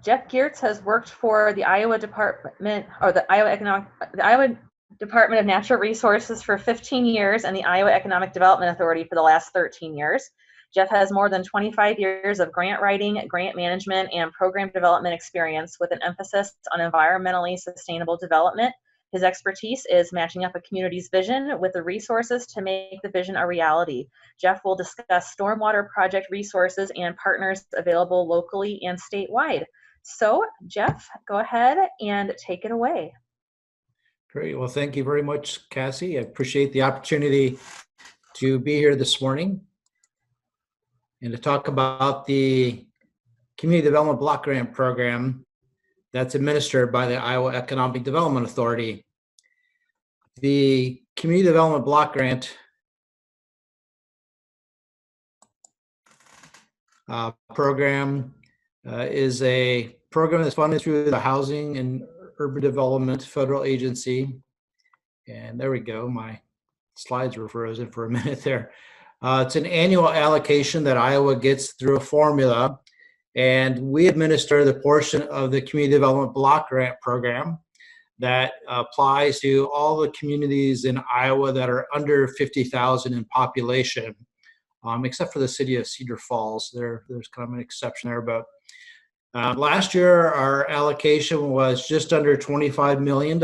Jeff Geerts has worked for the Iowa Department, or the Iowa Department of Natural Resources for 15 years and the Iowa Economic Development Authority for the last 13 years. Jeff has more than 25 years of grant writing, grant management, and program development experience with an emphasis on environmentally sustainable development. His expertise is matching up a community's vision with the resources to make the vision a reality. Jeff will discuss stormwater project resources and partners available locally and statewide. So, Jeff, go ahead and take it away. Great. Well, thank you very much, Cassie. I appreciate the opportunity to be here this morning and to talk about the Community Development Block Grant Program that's administered by the Iowa Economic Development Authority. The Community Development Block Grant program is a program that's funded through the Housing and Urban Development Federal Agency. And there we go. My slides were frozen for a minute there. It's an annual allocation that Iowa gets through a formula, and we administer the portion of the Community Development Block Grant Program that applies to all the communities in Iowa that are under 50,000 in population, except for the city of Cedar Falls. There's kind of an exception there, but last year our allocation was just under $25 million.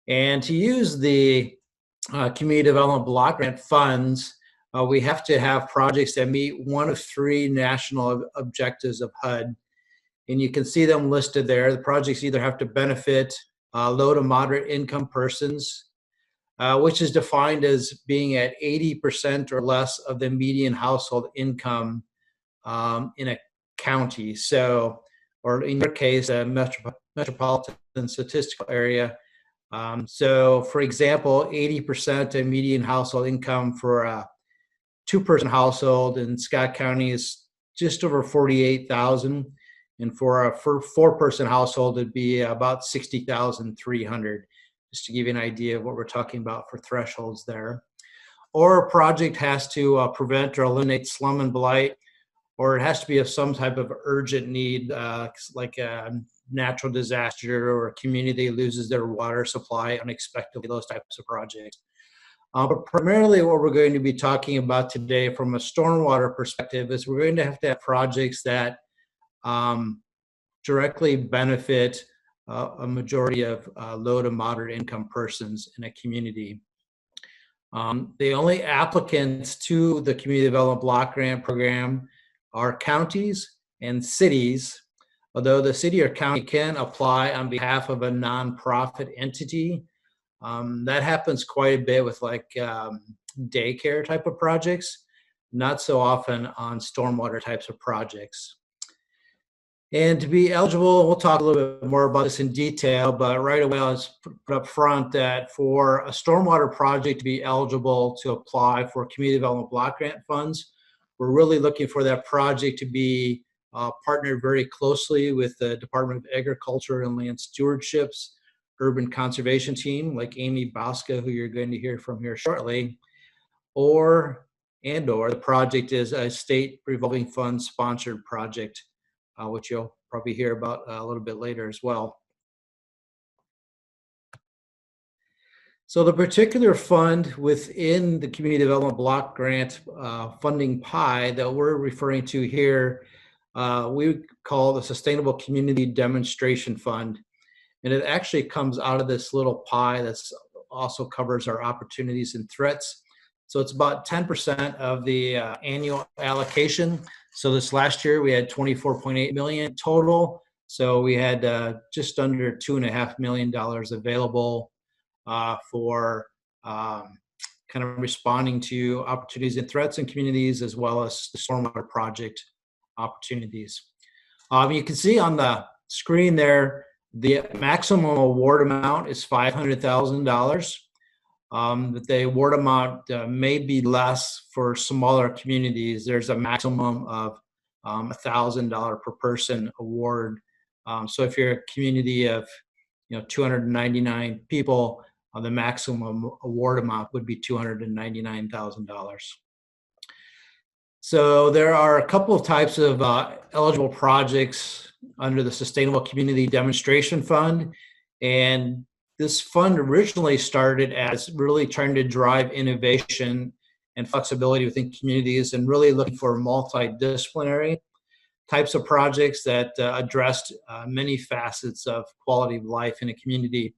And to use the Community Development Block Grant funds, we have to have projects that meet one of three national objectives of HUD. And you can see them listed there. The projects either have to benefit low to moderate income persons, which is defined as being at 80% or less of the median household income in a county. So, or in your case, a metropolitan statistical area. So, for example, 80% of median household income for a two-person household in Scott County is just over $48,000, and for a four-person household, it'd be about $60,300. Just to give you an idea of what we're talking about for thresholds there. Or a project has to prevent or eliminate slum and blight, or it has to be of some type of urgent need, like a natural disaster or a community loses their water supply unexpectedly, those types of projects. But primarily what we're going to be talking about today from a stormwater perspective is we're going to have projects that directly benefit a majority of low to moderate income persons in a community. The only applicants to the Community Development Block Grant Program are counties and cities, although the city or county can apply on behalf of a nonprofit entity. That happens quite a bit with like daycare type of projects, not so often on stormwater types of projects. And to be eligible, we'll talk a little bit more about this in detail, but right away I'll just put up front that for a stormwater project to be eligible to apply for Community Development Block Grant funds, we're really looking for that project to be partnered very closely with the Department of Agriculture and Land Stewardship's Urban Conservation Team, like Amy Bosca, who you're going to hear from here shortly, or the project is a state revolving fund sponsored project, which you'll probably hear about a little bit later as well. So the particular fund within the Community Development Block Grant funding pie that we're referring to here, we call the Sustainable Community Demonstration Fund. And it actually comes out of this little pie that's also covers our opportunities and threats. So it's about 10% of the annual allocation. So this last year we had $24.8 million total. So we had just under $2.5 million available for kind of responding to opportunities and threats in communities, as well as the stormwater project opportunities. You can see on the screen there, the maximum award amount is $500,000. The award amount may be less for smaller communities. There's a maximum of $1,000 per person award. So if you're a community of 299 people, the maximum award amount would be $299,000. So there are a couple of types of eligible projects under the Sustainable Community Demonstration Fund. And this fund originally started as really trying to drive innovation and flexibility within communities and really looking for multidisciplinary types of projects that addressed many facets of quality of life in a community.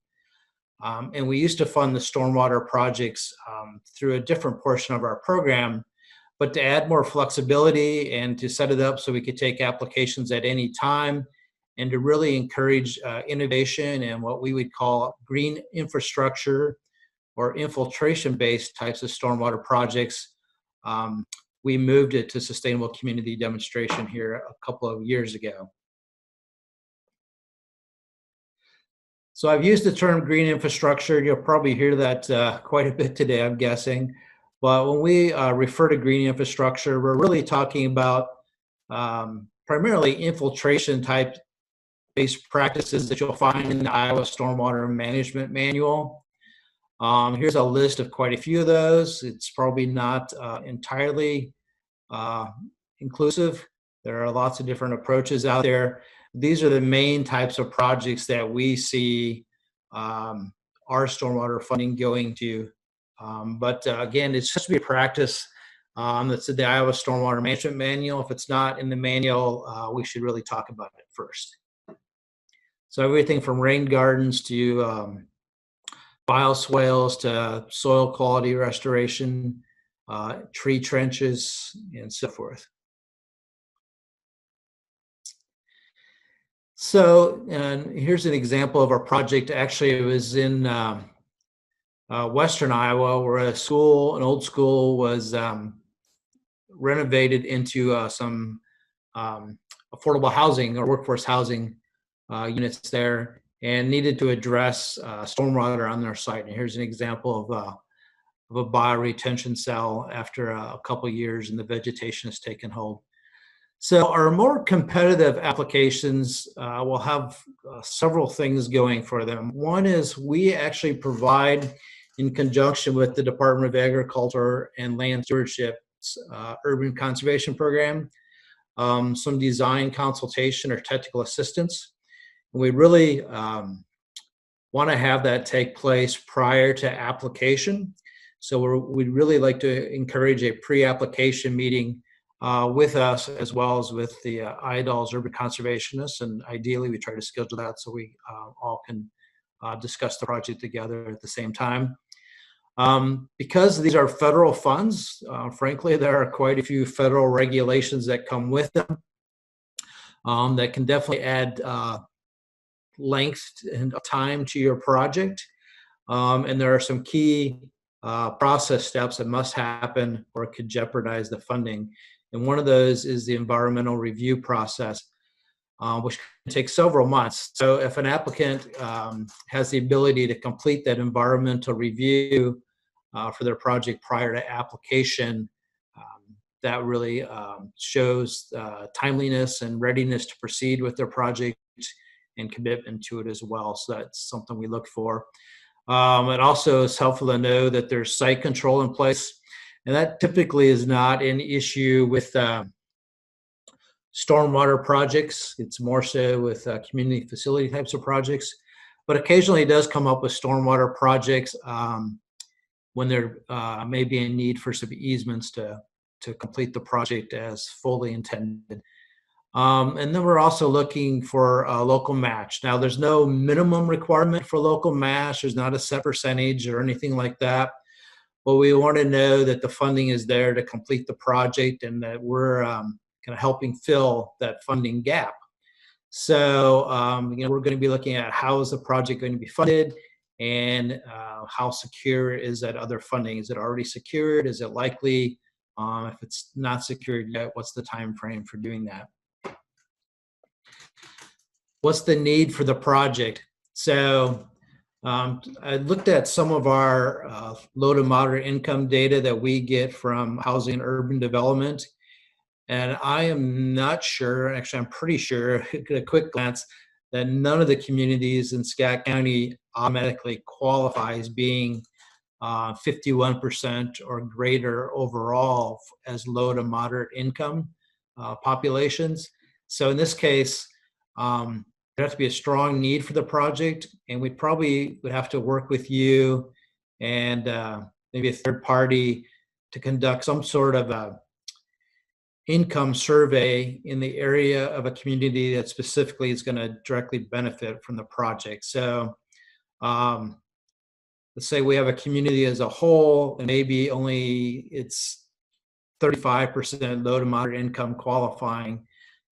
And we used to fund the stormwater projects through a different portion of our program, but to add more flexibility and to set it up so we could take applications at any time and to really encourage innovation and what we would call green infrastructure or infiltration-based types of stormwater projects, we moved it to Sustainable Community Demonstration here a couple of years ago. So I've used the term green infrastructure. You'll probably hear that quite a bit today, I'm guessing. But when we refer to green infrastructure, we're really talking about primarily infiltration type based practices that you'll find in the Iowa Stormwater Management Manual. Here's a list of quite a few of those. It's probably not entirely inclusive. There are lots of different approaches out there. These are the main types of projects that we see our stormwater funding going to. But again, it's just to be a practice. That's the Iowa Stormwater Management Manual. If it's not in the manual, we should really talk about it first. So everything from rain gardens to bioswales to soil quality restoration, tree trenches, and so forth. So here's an example of our project. Actually, it was in Western Iowa, where an old school was renovated into some affordable housing or workforce housing units there, and needed to address stormwater on their site. And here's an example of a bioretention cell after a couple of years and the vegetation has taken hold. So our more competitive applications will have several things going for them. One is we actually provide, in conjunction with the Department of Agriculture and Land Stewardship's Urban Conservation Program, some design consultation or technical assistance. And we really want to have that take place prior to application. So we'd really like to encourage a pre-application meeting with us, as well as with the IDAL's urban conservationists, and ideally we try to schedule that so we all can discuss the project together at the same time. Because these are federal funds, frankly, there are quite a few federal regulations that come with them that can definitely add length and time to your project. And there are some key process steps that must happen or it could jeopardize the funding. And one of those is the environmental review process, which can take several months. So if an applicant has the ability to complete that environmental review for their project prior to application, that really shows timeliness and readiness to proceed with their project and commitment to it as well. So that's something we look for. It also is helpful to know that there's site control in place. And that typically is not an issue with stormwater projects. It's more so with community facility types of projects. But occasionally it does come up with stormwater projects when there may be a need for some easements to complete the project as fully intended. And then we're also looking for a local match. Now, there's no minimum requirement for local match. There's not a set percentage or anything like that. But we want to know that the funding is there to complete the project and that we're kind of helping fill that funding gap. So, we're going to be looking at how is the project going to be funded and how secure is that other funding? Is it already secured? Is it likely? If it's not secured yet, what's the time frame for doing that? What's the need for the project? So I looked at some of our low to moderate income data that we get from Housing and Urban Development. And I am not sure, actually I'm pretty sure at a quick glance, that none of the communities in Scott County automatically qualify as being 51% or greater overall as low to moderate income populations. So in this case, there has to be a strong need for the project, and we probably would have to work with you and maybe a third party to conduct some sort of a income survey in the area of a community that specifically is going to directly benefit from the project. So let's say we have a community as a whole, and maybe only it's 35% low to moderate income qualifying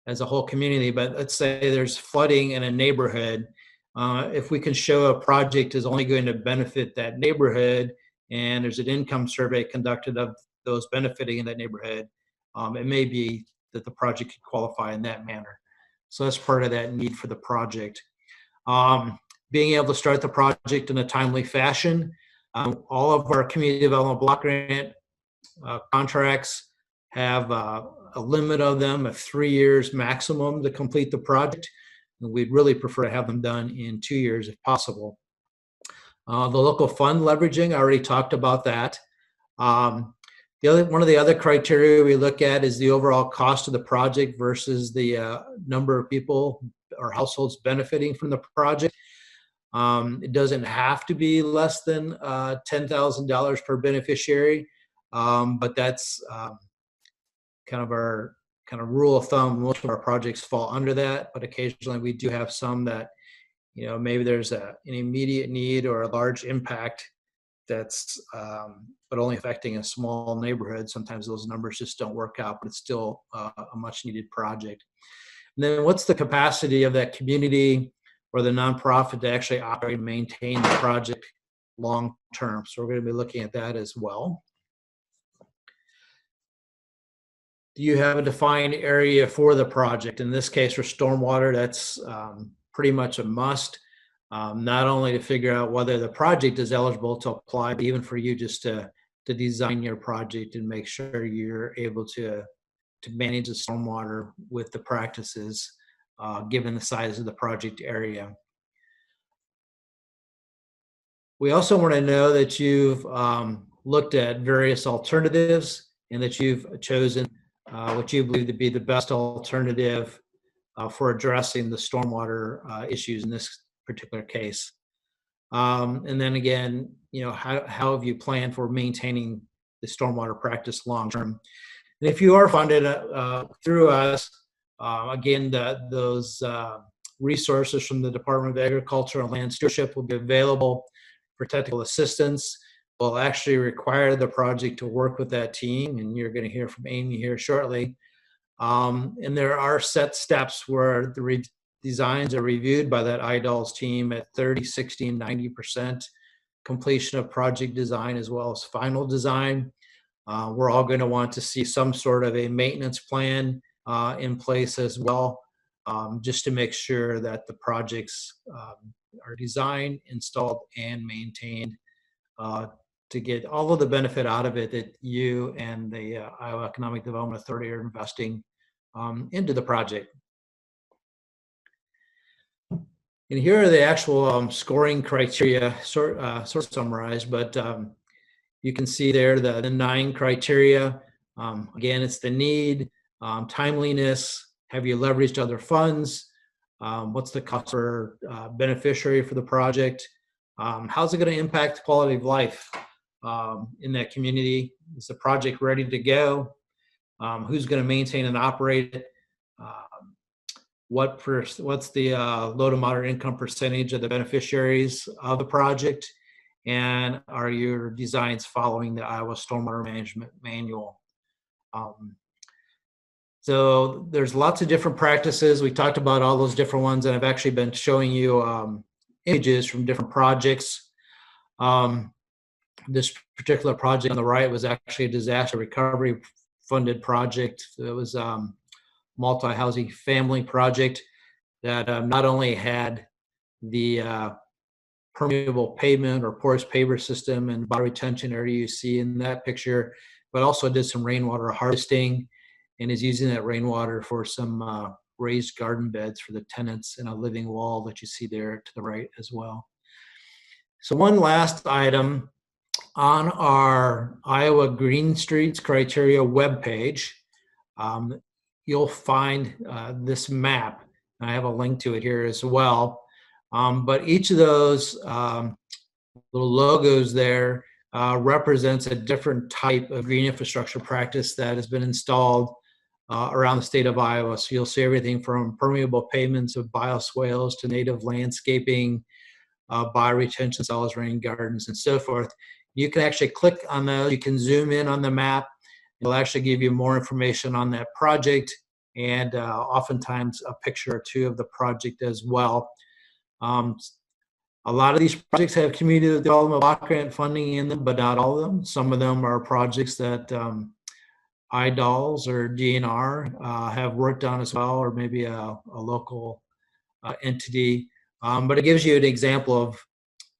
as a whole community, but let's say there's flooding in a neighborhood. If we can show a project is only going to benefit that neighborhood, and there's an income survey conducted of those benefiting in that neighborhood, it may be that the project could qualify in that manner. So that's part of that need for the project. Being able to start the project in a timely fashion. All of our community development block grant contracts have a limit of them of 3 years maximum to complete the project. And we'd really prefer to have them done in 2 years if possible. The local fund leveraging, I already talked about that. One of the other criteria we look at is the overall cost of the project versus the number of people or households benefiting from the project. It doesn't have to be less than $10,000 per beneficiary, but that's kind of our rule of thumb. Most of our projects fall under that, but occasionally we do have some that, maybe there's an immediate need or a large impact that's but only affecting a small neighborhood. Sometimes those numbers just don't work out, but it's still a much needed project. And then what's the capacity of that community or the nonprofit to actually operate and maintain the project long term? So we're going to be looking at that as well. Do you have a defined area for the project? In this case, for stormwater, that's pretty much a must, not only to figure out whether the project is eligible to apply, but even for you just to design your project and make sure you're able to manage the stormwater with the practices given the size of the project area. We also want to know that you've looked at various alternatives and that you've chosen what you believe to be the best alternative for addressing the stormwater issues in this particular case. And then again, how have you planned for maintaining the stormwater practice long term? And if you are funded through us, again, those resources from the Department of Agriculture and Land Stewardship will be available for technical assistance. We'll actually require the project to work with that team, and you're going to hear from Amy here shortly. And there are set steps where the designs are reviewed by that IDOLS team at 30, 60, and 90% completion of project design as well as final design. We're all going to want to see some sort of a maintenance plan in place as well, just to make sure that the projects are designed, installed, and maintained to get all of the benefit out of it that you and the Iowa Economic Development Authority are investing into the project. And here are the actual scoring criteria, sort of summarized, but you can see there the 9 criteria. Again, it's the need, timeliness, have you leveraged other funds, what's the cost per beneficiary for the project, how's it going to impact quality of life in that community, is the project ready to go, who's going to maintain and operate it, what's the low to moderate income percentage of the beneficiaries of the project, and are your designs following the Iowa Stormwater Management Manual? So there's lots of different practices. We talked about all those different ones, and I've actually been showing you images from different projects. This particular project on the right was actually a disaster recovery funded project. It was multi-housing family project that not only had the permeable pavement or porous paver system and bottom retention area you see in that picture, but also did some rainwater harvesting and is using that rainwater for some raised garden beds for the tenants and a living wall that you see there to the right as well. So one last item on our Iowa Green Streets criteria webpage, you'll find this map. I have a link to it here as well. But each of those little logos there represents a different type of green infrastructure practice that has been installed around the state of Iowa. So you'll see everything from permeable pavements of bioswales to native landscaping, bioretention cells, rain gardens, and so forth. You can actually click on those. You can zoom in on the map. It'll actually give you more information on that project, and oftentimes a picture or two of the project as well. A lot of these projects have community development block grant funding in them, but not all of them. Some of them are projects that IDOLs or DNR have worked on as well, or maybe a local entity. But it gives you an example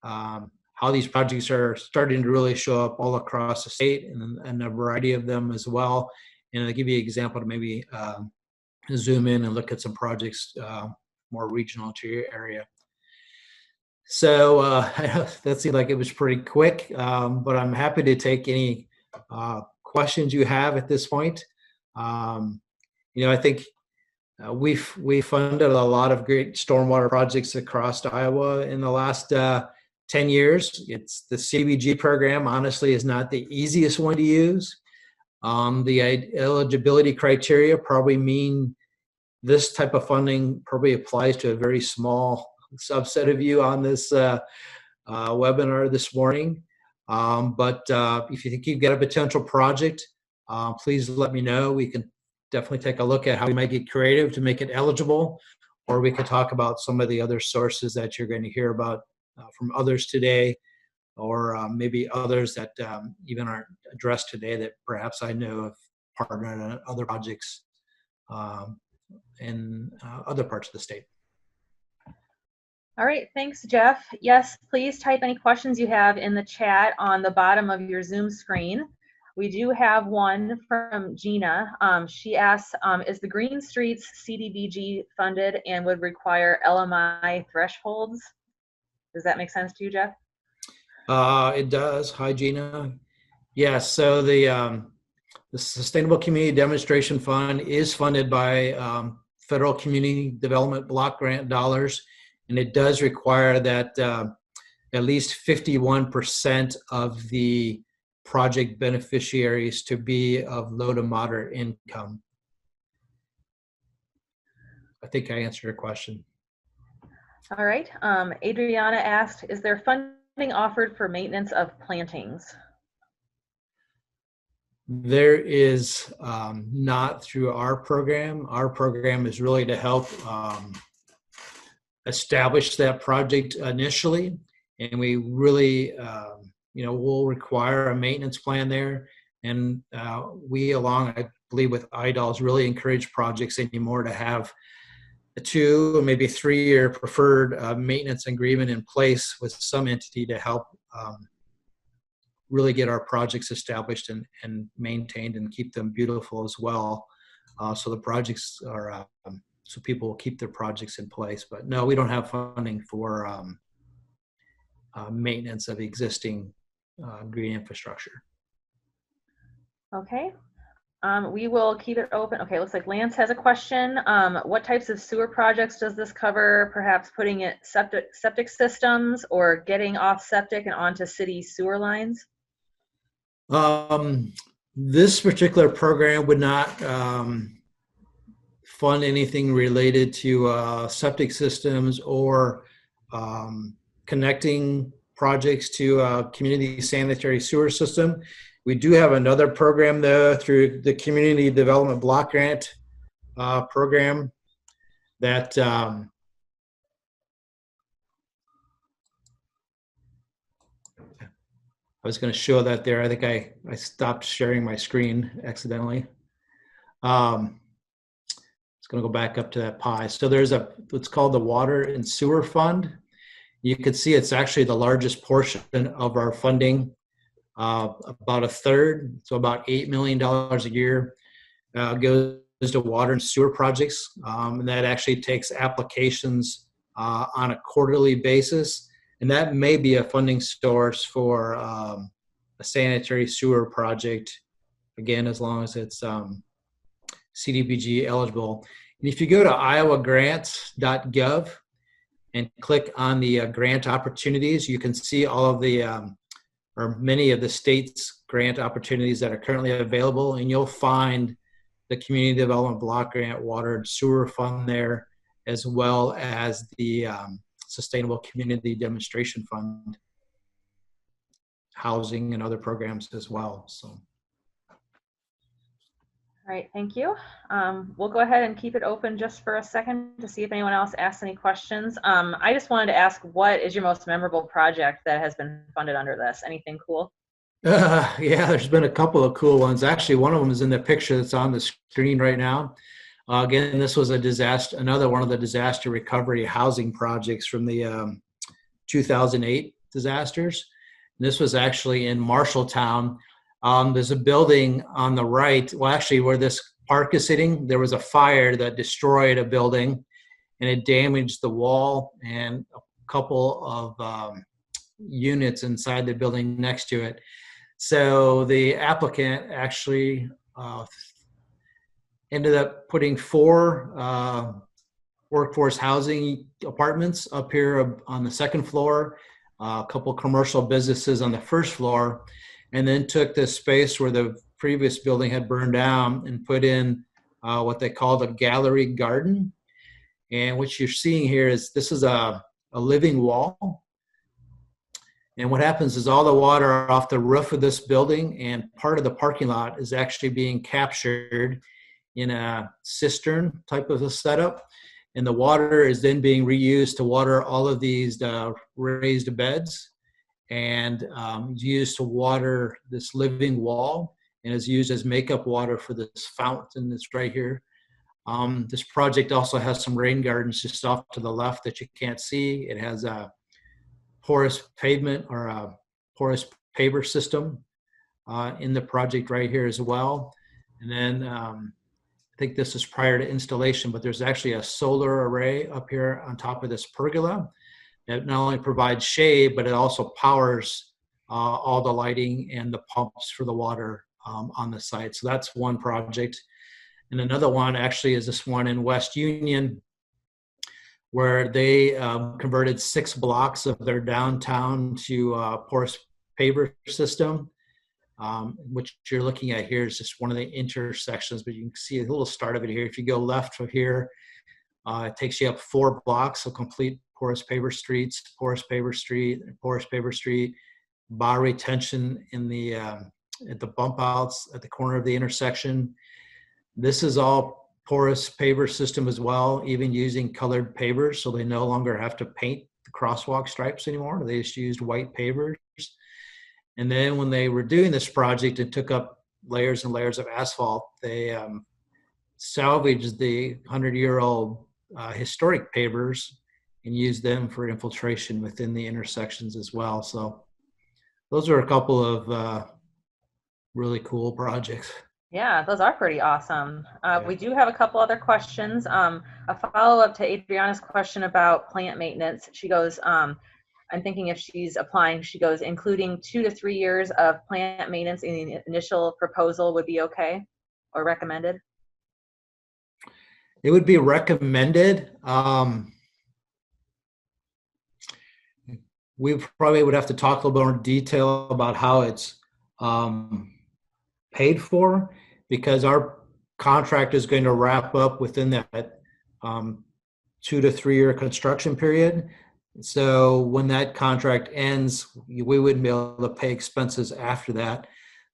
of how these projects are starting to really show up all across the state, and a variety of them as well. And I'll give you an example to maybe zoom in and look at some projects more regional to your area. So that seemed like it was pretty quick, but I'm happy to take any questions you have at this point. I think we funded a lot of great stormwater projects across Iowa in the last 10 years. It's the CDBG program, honestly, is not the easiest one to use. The eligibility criteria probably mean this type of funding probably applies to a very small subset of you on this webinar this morning. But if you think you've got a potential project, please let me know. We can definitely take a look at how we might get creative to make it eligible, or we could talk about some of the other sources that you're going to hear about from others today, or maybe others that even aren't addressed today that perhaps I know have partnered on other projects in other parts of the state. All right, thanks, Jeff. Yes, please type any questions you have in the chat on the bottom of your Zoom screen. We do have one from Gina. She asks, is the Green Streets CDBG funded and would require LMI thresholds? Does that make sense to you, Jeff? It does. Hi, Gina. Yes, so the Sustainable Community Demonstration Fund is funded by federal community development block grant dollars. And it does require that at least 51% of the project beneficiaries to be of low to moderate income. I think I answered your question. All right. Adriana asked, is there funding offered for maintenance of plantings? There is not through our program. Our program is really to help establish that project initially, and we really will require a maintenance plan there, and we, along I believe with IDOLs, really encourage projects anymore to have a 2 or maybe 3-year preferred maintenance agreement in place with some entity to help really get our projects established and maintained and keep them beautiful as well, so the projects are so people will keep their projects in place. But no, we don't have funding for maintenance of existing green infrastructure. Okay. We will keep it open. Okay, looks like Lance has a question. What types of sewer projects does this cover? Perhaps putting it septic systems or getting off septic and onto city sewer lines? This particular program would not fund anything related to septic systems or connecting projects to a community sanitary sewer system. We do have another program though through the Community Development Block Grant program that I was going to show that there. I think I stopped sharing my screen accidentally. It's going to go back up to that pie. So there's what's called the Water and Sewer Fund. You can see it's actually the largest portion of our funding, about a third, so about $8 million a year goes to water and sewer projects. And that actually takes applications on a quarterly basis. And that may be a funding source for a sanitary sewer project, again, as long as it's CDBG eligible. And if you go to iowagrants.gov and click on the grant opportunities, you can see all of the, or many of the state's grant opportunities that are currently available, and you'll find the Community Development Block Grant Water and Sewer Fund there, as well as the Sustainable Community Demonstration Fund, housing and other programs as well. So. All right, thank you. We'll go ahead and keep it open just for a second to see if anyone else asks any questions. I just wanted to ask, what is your most memorable project that has been funded under this? Anything cool? Yeah, there's been a couple of cool ones. Actually, one of them is in the picture that's on the screen right now. Again, this was a disaster, another one of the disaster recovery housing projects from the 2008 disasters. And this was actually in Marshalltown. There's a building on the right. Well, actually, where this park is sitting, there was a fire that destroyed a building, and it damaged the wall and a couple of units inside the building next to it. So the applicant actually ended up putting 4 workforce housing apartments up here on the second floor, a couple commercial businesses on the first floor, and then took this space where the previous building had burned down and put in what they called a gallery garden. And what you're seeing here is this is a living wall. And what happens is all the water off the roof of this building and part of the parking lot is actually being captured in a cistern type of a setup. And the water is then being reused to water all of these raised beds, and used to water this living wall, and is used as makeup water for this fountain that's right here. This project also has some rain gardens just off to the left that you can't see. It has a porous pavement or a porous paver system in the project right here as well. And then I think this is prior to installation, but there's actually a solar array up here on top of this pergola that not only provides shade, but it also powers all the lighting and the pumps for the water on the site. So that's one project. And another one actually is this one in West Union, where they converted 6 blocks of their downtown to a porous paver system. Which you're looking at here is just one of the intersections, but you can see a little start of it here. If you go left from here, it takes you up 4 blocks of complete porous paver streets, porous paver street, porous paver street, bar retention in the at the bump outs at the corner of the intersection. This is all porous paver system as well, even using colored pavers, so they no longer have to paint the crosswalk stripes anymore. They just used white pavers. And then when they were doing this project and took up layers and layers of asphalt, they salvaged the 100-year-old historic pavers and used them for infiltration within the intersections as well. So those are a couple of really cool projects. Yeah, those are pretty awesome. We do have a couple other questions. A follow-up to Adriana's question about plant maintenance. She goes, I'm thinking if she's applying, she goes, including 2 to 3 years of plant maintenance in the initial proposal would be okay or recommended? It would be recommended. We probably would have to talk a little more detail about how it's paid for, because our contract is going to wrap up within that 2 to 3 year construction period. So when that contract ends, we wouldn't be able to pay expenses after that.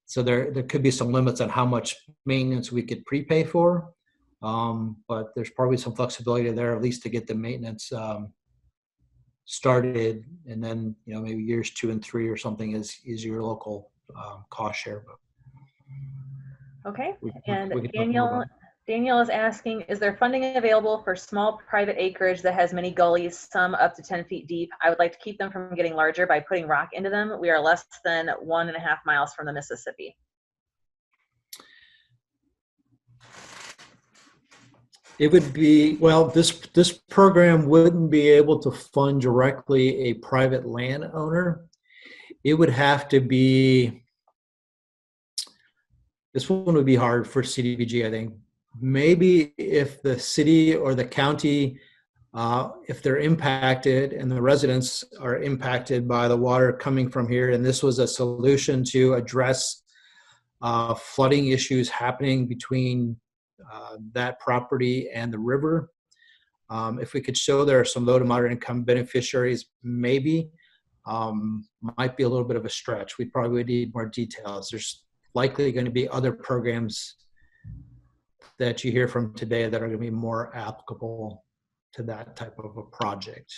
So there could be some limits on how much maintenance we could prepay for. But there's probably some flexibility there, at least to get the maintenance started. And then, maybe years 2 and 3 or something is your local cost share. But okay. And Daniel is asking, is there funding available for small private acreage that has many gullies, some up to 10 feet deep? I would like to keep them from getting larger by putting rock into them. We are less than 1.5 miles from the Mississippi. It would be, well, this program wouldn't be able to fund directly a private landowner. It would have to be This one would be hard for CDBG, I think. Maybe if the city or the county, if they're impacted and the residents are impacted by the water coming from here, and this was a solution to address flooding issues happening between that property and the river. If we could show there are some low to moderate income beneficiaries, maybe might be a little bit of a stretch. We probably would need more details. There's likely going to be other programs that you hear from today that are going to be more applicable to that type of a project.